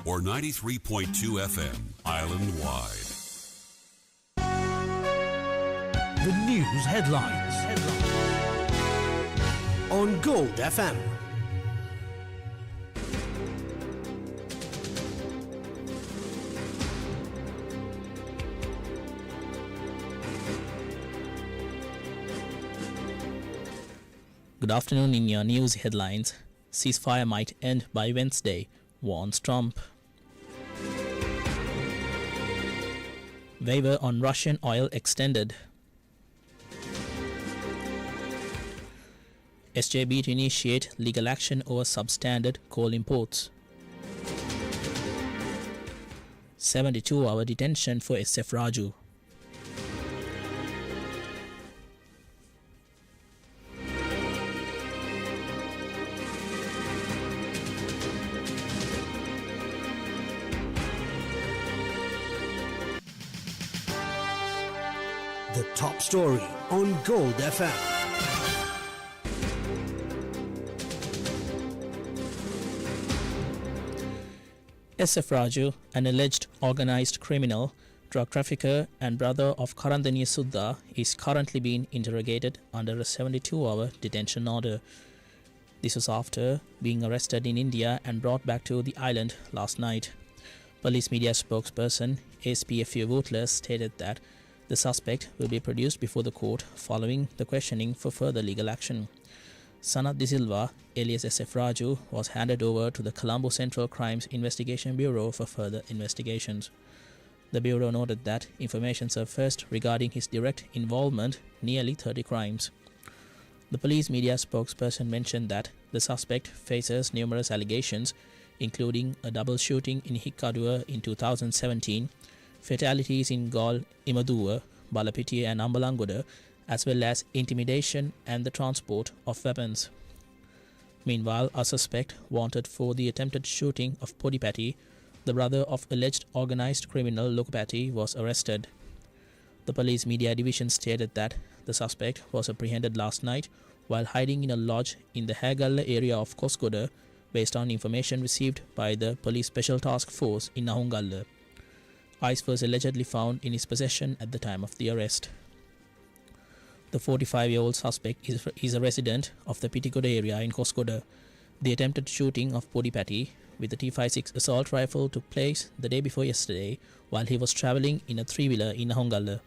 or 93.2 FM island-wide. The news headlines on Gold FM. Good afternoon. In your news headlines, ceasefire might end by Wednesday, warns Trump. Waiver on Russian oil extended. SJB to initiate legal action over substandard coal imports. 72-hour detention for SF Raju. The top story on Gold FM. SF Raju, an alleged organized criminal, drug trafficker and brother of Karandaniya Sudha, is currently being interrogated under a 72-hour detention order. This was after being arrested in India and brought back to the island last night. Police media spokesperson SPFU Wootler stated that the suspect will be produced before the court following the questioning for further legal action. Sanath De Silva, alias SF Raju, was handed over to the Colombo Central Crimes Investigation Bureau for further investigations. The Bureau noted that information surfaced regarding his direct involvement nearly 30 crimes. The police media spokesperson mentioned that the suspect faces numerous allegations, including a double shooting in Hikkaduwa in 2017, fatalities in Galle, Imaduwa, Balapitiya and Ambalangoda, as well as intimidation and the transport of weapons. Meanwhile, a suspect wanted for the attempted shooting of Podipati, the brother of alleged organized criminal Lokapati, was arrested. The police media division stated that the suspect was apprehended last night while hiding in a lodge in the Hagalla area of Koskoda based on information received by the Police Special Task Force in Nahungalla. Ice was allegedly found in his possession at the time of the arrest. The 45-year-old suspect is a resident of the Pitikoda area in Koskoda. The attempted shooting of Podipati with the T56 assault rifle took place the day before yesterday while he was travelling in a three-wheeler in Nahungalla.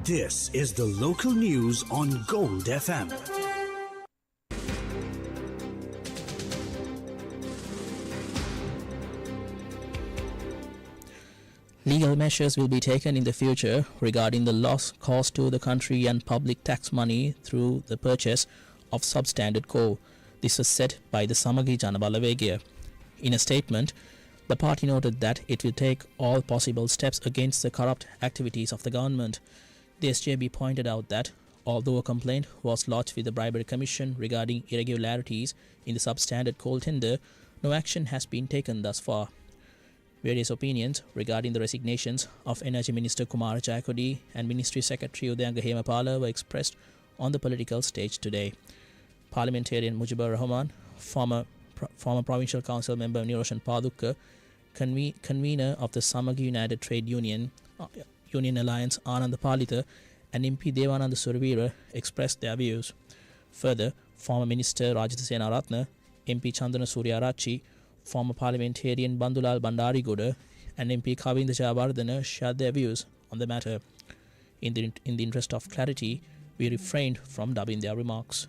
This is the local news on Gold FM. Legal measures will be taken in the future regarding the loss caused to the country and public tax money through the purchase of substandard coal. This was said by the Samagi Jana Balawegaya. In a statement, the party noted that it will take all possible steps against the corrupt activities of the government. The SJB pointed out that although a complaint was lodged with the Bribery Commission regarding irregularities in the substandard coal tender, no action has been taken thus far. Various opinions regarding the resignations of Energy Minister Kumara Jayakodi and Ministry Secretary Udayanga Hemapala were expressed on the political stage today. Parliamentarian Mujibur Rahman, former Provincial Council member Niroshan Padukka, convener of the Samagi United Trade Union Alliance Ananda Palita, and MP Devananda Surveera expressed their views. Further, former Minister Rajitha Senaratne, MP Chandana Suryarachi, former parliamentarian Bandulal Bandarigoda, and MP Kavinda Jayawardena shared their views on the matter. In the interest of clarity, we refrained from dubbing their remarks.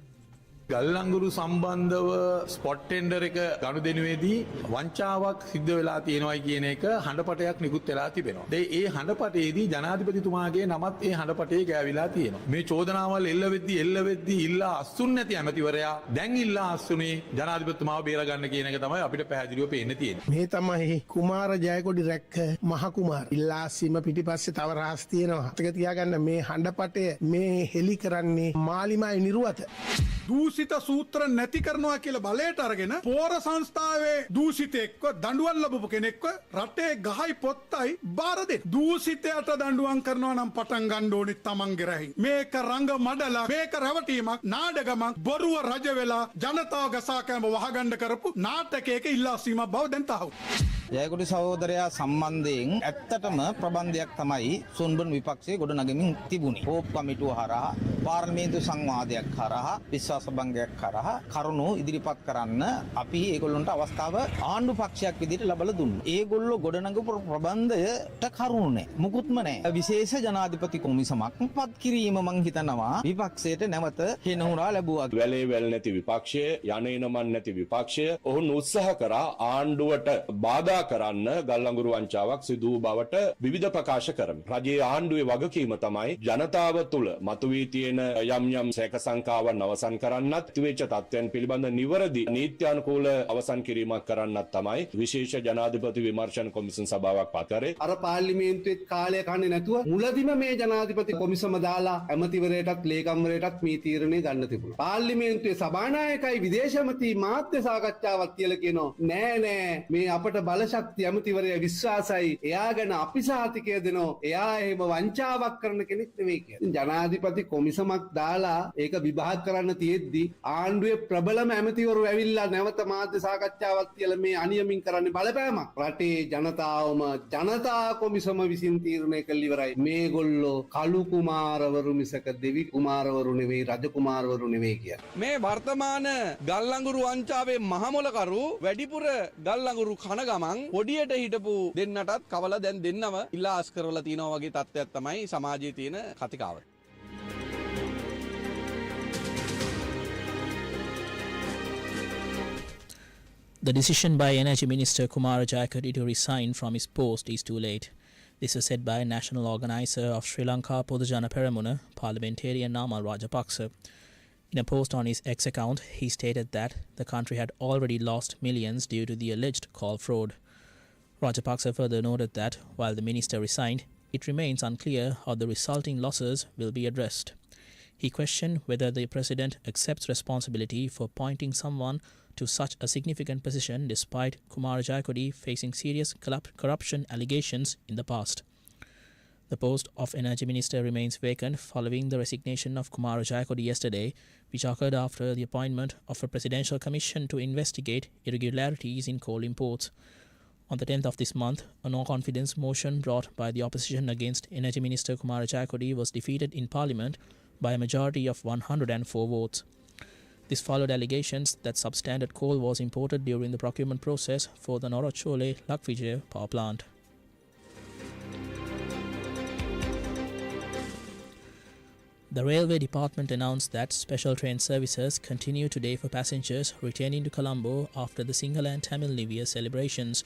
ගල්ලංගුරු සම්බන්ධව spot tender එක ගනුදෙනුවේදී වංචාවක් සිද්ධ වෙලා තියෙනවායි කියන එක හඬපටයක් නිකුත් වෙලා තිබෙනවා. ඒ හඬපටයේදී ජනාධිපතිතුමාගේ නමත් ඒ හඬපටේ ගෑවිලා තියෙනවා. මේ චෝදනාවල් එල්ල වෙද්දී ඉල්ලා අස්සුන් නැති ඇමතිවරයා දැන් ඉල්ලා අස්සුනේ ජනාධිපතිතුමාව බේරගන්න කියන එක තමයි අපිට පැහැදිලිව පේන්න තියෙන්නේ. මේ තමයි කුමාර ජයකොඩි රැක්ක මහ කුමාර. ඉල්ලාසීම පිටිපස්සේ තව රහස් තියෙනවා. අතක තියාගන්න මේ හඬපටය මේ හෙලි කරන්නේ මාලිමායි නිර්වත. දූෂිත සූත්‍ර නැති කරනවා කියලා බලයට අරගෙන පෝර සංස්ථාවේ දූෂිතෙක්ව දඬුවම් ලැබපු කෙනෙක්ව රටේ ගහයි පොත්තයි බාර දෙන්න. දූෂිතයට දඬුවම් කරනවා නම් පටන් ගන්න ඕනේ තමන්ගේ රැහින්. මේක රංග මඩලා මේක රැවටීමක් නාඩගමක් බොරුව රජ වෙලා ජනතාව ගසාකෑම වහගන්න කරපු නාටකයක ඉල්ලාසීමක් බව දැන් තහවුරු. ජයකොඩි සහෝදරයා සම්බන්ධයෙන් ඇත්තටම ප්‍රබන්ධයක් තමයි සුන්බුන් විපක්ෂයේ ගොඩනගමින් තිබුණේ. කෝප් කමිටුව හරහා පාර්ලිමේන්තු සංවාදයක් හරහා විශ්වාස භංගයක් හරහා කරුණු ඉදිරිපත් කරන්න අපි ඒගොල්ලන්ට අවස්ථාව ආණ්ඩු පක්ෂයක් විදිහට ලබලා දුන්නා. ඒගොල්ලෝ ගොඩනගපු ප්‍රබන්ධයට කරුණු නැහැ. මුකුත්ම නැහැ. විශේෂ ජනාධිපති කොමිසමක් පත් කිරීම මං හිතනවා විපක්ෂයට නැවත හෙනහුරා ලැබුවා. වැලේ වැල් නැති විපක්ෂය යන්නේන මන් නැති විපක්ෂය ඔවුන් උත්සාහ කරා ආණ්ඩුවට බාධා කරන්න ගල්ලංගුරු වංචාවක් සිදු වූ බවට විවිධ ප්‍රකාශ කරමි. රජයේ ආණ්ඩුවේ වගකීම තමයි ජනතාව තුළ මතුවී තියෙන යම් යම් සැක සංකාවන් අවසන් කරන්නත් තිවෙච්ච තත්ත්වයන් පිළිබඳ නිවැරදි නීත්‍යානුකූල අවසන් කිරීමක් කරන්නත් තමයි විශේෂ ජනාධිපති විමර්ශන කොමිසම් සභාවක් පත් කරේ. අර පාර්ලිමේන්තුවේ කාලය කන්නේ නැතුව මුලදිම මේ ජනාධිපති කොමිසම දාලා ඇමතිවරයටත් ලේකම්වරයටත් මේ තීරණය ගන්න තිබුණා. පාර්ලිමේන්තුවේ සභානායකයි විදේශ ඇමති මාධ්‍ය සාකච්ඡාවක් කියලා කියනවා. නෑ මේ අපට බල ශක්තිය ඇමතිවරයා විශ්වාසයි. එයා ගැන අපි සහතිකය දෙනවා. එයා එහෙම වංචාවක් කරන කෙනෙක් නෙවෙයි කියලා. ජනාධිපති කොමිසමක් දාලා ඒක විභාග කරන්න තියෙද්දි ආණ්ඩුවේ ප්‍රබලම ඇමතිවරු ඇවිල්ලා නැවත මාධ්‍ය සාකච්ඡාවක් කියලා මේ අනියමින් කරන්නේ බලපෑමක්. රටේ ජනතාවම ජනතා කොමිසම විසින් තීරණය කළ ඉවරයි. මේගොල්ලෝ කළු කුමාරවරු මිසක දෙවි කුමාරවරු නෙවෙයි රජ කුමාරවරු නෙවෙයි කියලා. මේ වර්තමාන ගල්ලංගුරු වංචාවේ මහමොලකරු වැඩිපුර ගල්ලංගුරු කන ගමන් පොඩියට හිටපු දෙන්නටත් කවල දැන් දෙන්නම ඉල්ලාස් කරලා තියෙනවා වගේ තත්ත්වයක් තමයි සමාජයේ තියෙන කතිකාවත. The decision by Energy Minister Kumar Jayakodi to resign from his post is too late. This was said by National Organizer of Sri Lanka Podujana Peramuna, parliamentarian Namal Rajapaksa. In a post on his X account, he stated that the country had already lost millions due to the alleged call fraud. Rajapaksa further noted that while the minister resigned, it remains unclear how the resulting losses will be addressed. He questioned whether the president accepts responsibility for appointing someone to such a significant position despite Kumar Jayakodi facing serious corruption allegations in the past. The post of Energy Minister remains vacant following the resignation of Kumar Jayakodi yesterday, which occurred after the appointment of a presidential commission to investigate irregularities in coal imports. On the 10th of this month, a no-confidence motion brought by the opposition against Energy Minister Kumar Jayakodi was defeated in Parliament by a majority of 104 votes. This followed allegations that substandard coal was imported during the procurement process for the Norachole-Lakvijaya power plant. The Railway Department announced that special train services continue today for passengers returning to Colombo after the Sinhala and Tamil New Year celebrations.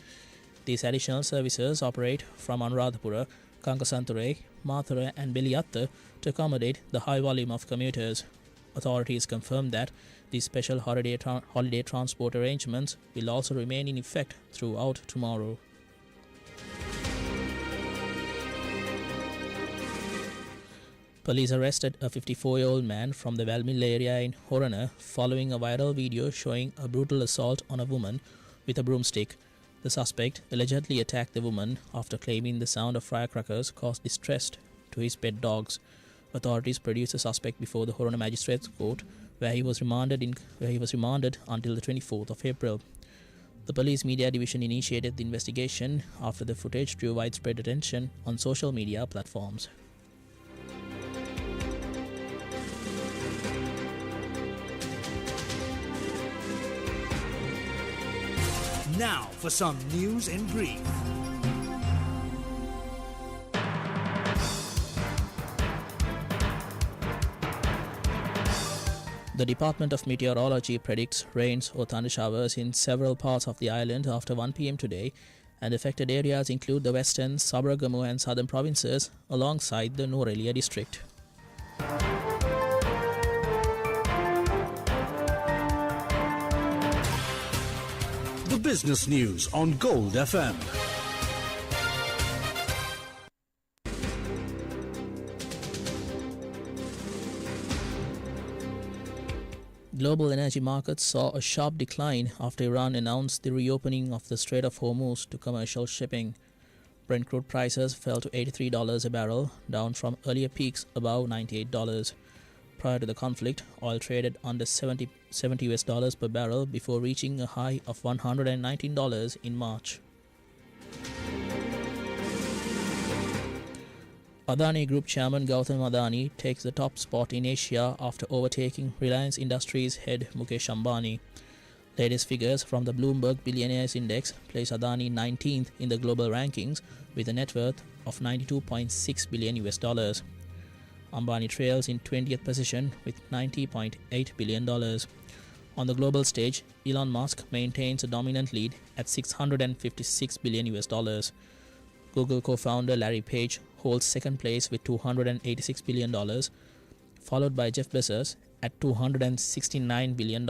These additional services operate from Anuradhapura, Kankasanture, Mathura and Beliyatta to accommodate the high volume of commuters. Authorities confirmed that these special holiday transport arrangements will also remain in effect throughout tomorrow. Police arrested a 54-year-old man from the Valmill area in Horana following a viral video showing a brutal assault on a woman with a broomstick. The suspect allegedly attacked the woman after claiming the sound of firecrackers caused distress to his pet dogs. Authorities produced the suspect before the Horana Magistrates Court, where he was remanded until the 24th of April. The police media division initiated the investigation after the footage drew widespread attention on social media platforms. Now for some news in brief. The Department of Meteorology predicts rains or thunder showers in several parts of the island after 1 p.m. today, and affected areas include the western, Sabaragamu and southern provinces alongside the Nuwara district. The business news on Gold FM. Global energy markets saw a sharp decline after Iran announced the reopening of the Strait of Hormuz to commercial shipping. Brent crude prices fell to $83 a barrel, down from earlier peaks above $98. Prior to the conflict, oil traded under $70 US per barrel before reaching a high of $119 in March. Adani Group Chairman Gautam Adani takes the top spot in Asia after overtaking Reliance Industries head Mukesh Ambani. Latest figures from the Bloomberg Billionaires Index place Adani 19th in the global rankings with a net worth of $92.6 billion US. Ambani trails in 20th position with $90.8 billion. On the global stage, Elon Musk maintains a dominant lead at $656 billion US. Google co-founder Larry Page holds second place with $286 billion, followed by Jeff Bezos at $269 billion.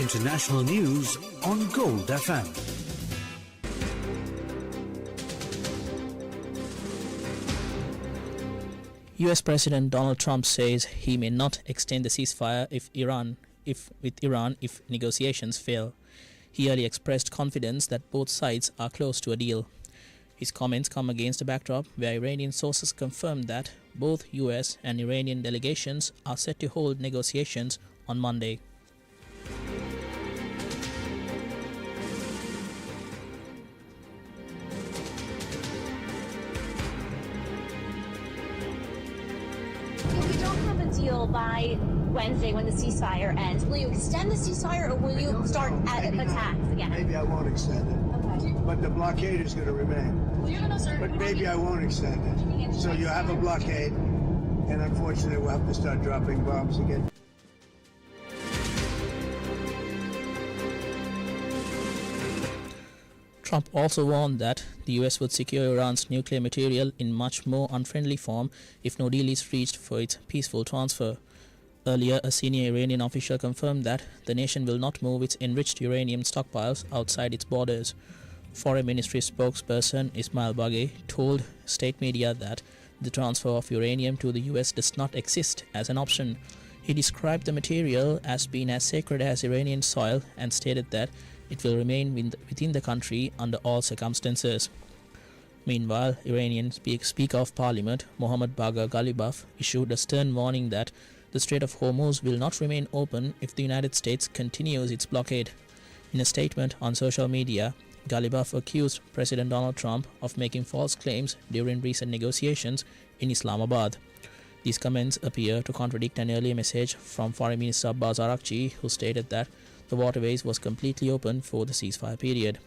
International news on Gold FM. US President Donald Trump says he may not extend the ceasefire with Iran if negotiations fail. He earlier expressed confidence that both sides are close to a deal. His comments come against a backdrop where Iranian sources confirmed that both US and Iranian delegations are set to hold negotiations on Monday. If we don't have a deal by Wednesday when the ceasefire ends, will you extend the ceasefire or will you start attacks again? Maybe I won't extend it. Okay. But the blockade is going to remain. But maybe I won't extend it. So you have a blockade, and unfortunately we'll have to start dropping bombs again. Trump also warned that the US would secure Iran's nuclear material in much more unfriendly form if no deal is reached for its peaceful transfer. Earlier, a senior Iranian official confirmed that the nation will not move its enriched uranium stockpiles outside its borders. Foreign Ministry spokesperson Ismail Baghi told state media that the transfer of uranium to the US does not exist as an option. He described the material as being as sacred as Iranian soil and stated that it will remain within the country under all circumstances. Meanwhile, Iranian Speaker of Parliament Mohammad Bagher Ghalibaf issued a stern warning that the Strait of Hormuz will not remain open if the United States continues its blockade. In a statement on social media, Ghalibaf accused President Donald Trump of making false claims during recent negotiations in Islamabad. These comments appear to contradict an earlier message from Foreign Minister Abbas Araghchi, who stated that the waterways was completely open for the ceasefire period.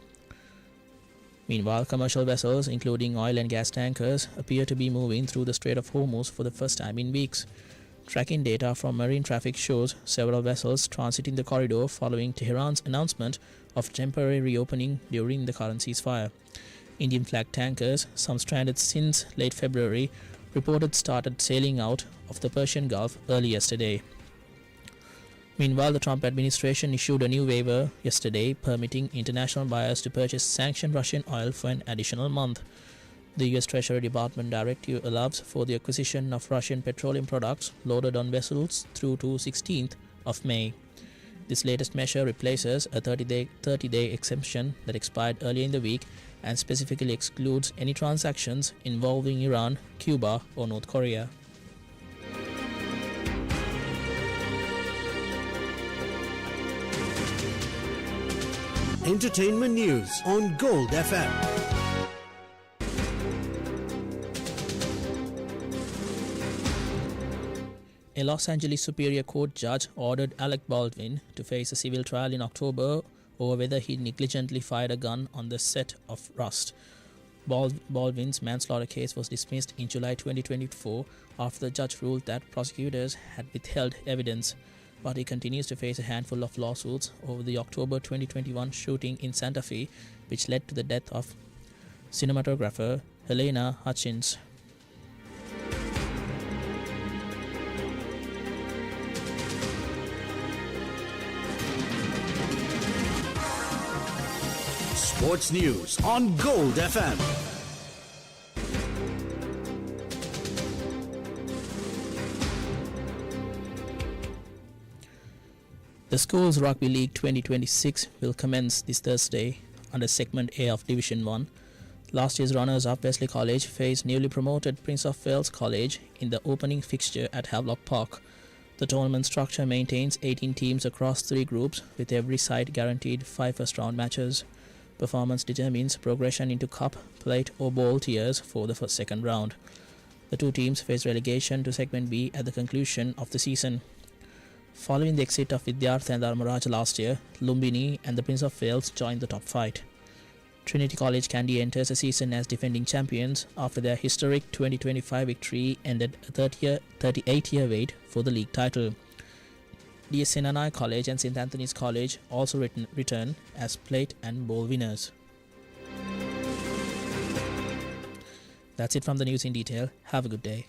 Meanwhile, commercial vessels, including oil and gas tankers, appear to be moving through the Strait of Hormuz for the first time in weeks. Tracking data from marine traffic shows several vessels transiting the corridor following Tehran's announcement of temporary reopening during the current ceasefire. Indian flag tankers, some stranded since late February, reported started sailing out of the Persian Gulf early yesterday. Meanwhile, the Trump administration issued a new waiver yesterday permitting international buyers to purchase sanctioned Russian oil for an additional month. The US Treasury Department directive allows for the acquisition of Russian petroleum products loaded on vessels through to 16th of May. This latest measure replaces a 30-day exemption that expired earlier in the week and specifically excludes any transactions involving Iran, Cuba, or North Korea. Entertainment news on Gold FM. A Los Angeles Superior Court judge ordered Alec Baldwin to face a civil trial in October over whether he negligently fired a gun on the set of Rust. Baldwin's manslaughter case was dismissed in July 2024 after the judge ruled that prosecutors had withheld evidence, but he continues to face a handful of lawsuits over the October 2021 shooting in Santa Fe, which led to the death of cinematographer Helena Hutchins. Sports news on Gold FM. The Schools Rugby League 2026 will commence this Thursday under Segment A of Division 1. Last year's runners-up Wesley College faced newly promoted Prince of Wales College in the opening fixture at Havelock Park. The tournament structure maintains 18 teams across 3 groups, with every side guaranteed 5 first-round matches. Performance determines progression into cup, plate or ball tiers for the second round. The 2 teams face relegation to Segment B at the conclusion of the season. Following the exit of Vidyartha and Dharmaraj last year, Lumbini and the Prince of Wales joined the top 5. Trinity College Kandy enters the season as defending champions after their historic 2025 victory ended a 38-year wait for the league title. DS Senanai College and St. Anthony's College also return as plate and bowl winners. That's it from the news in detail. Have a good day.